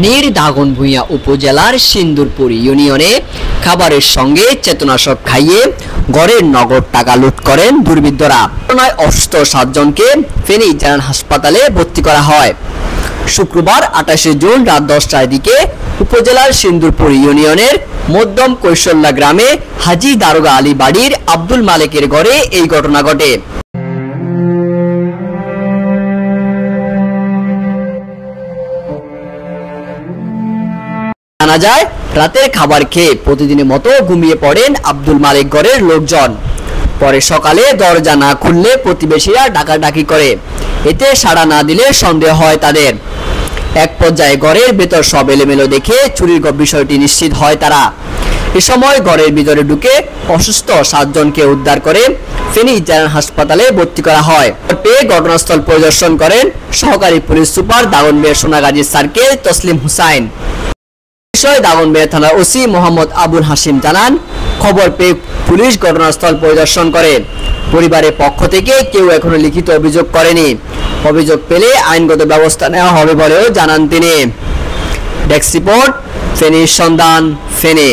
ফেনীর দাগনভূঞা উপজেলার সিন্দুরপুর ইউনিয়নে খাবারের সঙ্গে চেতনাশক খাইয়ে গড়ের নগদ টাকা লুট করেন দুর্বৃত্তরা। ঘটনায় অসুস্থ 7 জনকে ফেনী জেনারেল হাসপাতালে ভর্তি করা হয়। শুক্রবার 28 জুন রাত 10টার দিকে উপজেলার সিন্দুরপুর ইউনিয়নের মধ্যম কৈশল্যা গ্রামে হাজী দারোগা আলী বাড়ির আব্দুল মালেকের ঘরে এই ঘটনা ঘটে। জানা যায়, রাতের খাবার খেয়ে প্রতিদিনের মতো ঘুমিয়ে পড়েন আব্দুল মালেক ঘরের লোকজন। পরে সকালে দরজা না খুললে প্রতিবেশীরা ডাকাডাকি করে, এতে সাড়া না দিলে সন্দেহ হয় তাদের। এক পর্যায়ে ঘরের ভেতর সব এলোমেলো দেখে চুরির বিষয়টি নিশ্চিত হয় তারা। এ সময় ঘরের ভিতরে ঢুকে অসুস্থ 7 জনকে উদ্ধার করে ফেনী জেনারেল হাসপাতালে ভর্তি করা হয়। পেয়ে ঘটনাস্থল পরিদর্শন করেন সহকারী police super Daganbhuiyan Sonagazi circle Taslim Hussain. বিষয়ে দাগনভূঞা থানার ওসি মোহাম্মদ আবুল হাশিম জানান, খবর পেয়ে পুলিশ ঘটনাস্থল পরিদর্শন করে। পরিবারের পক্ষ থেকে কেউ এখনো লিখিত অভিযোগ করেনি। অভিযোগ পেলে আইনগত ব্যবস্থা নেওয়া হবে বলেও জানান তিনি। ডেস্ক রিপোর্ট, ফেনীর সন্ধান, ফেনী।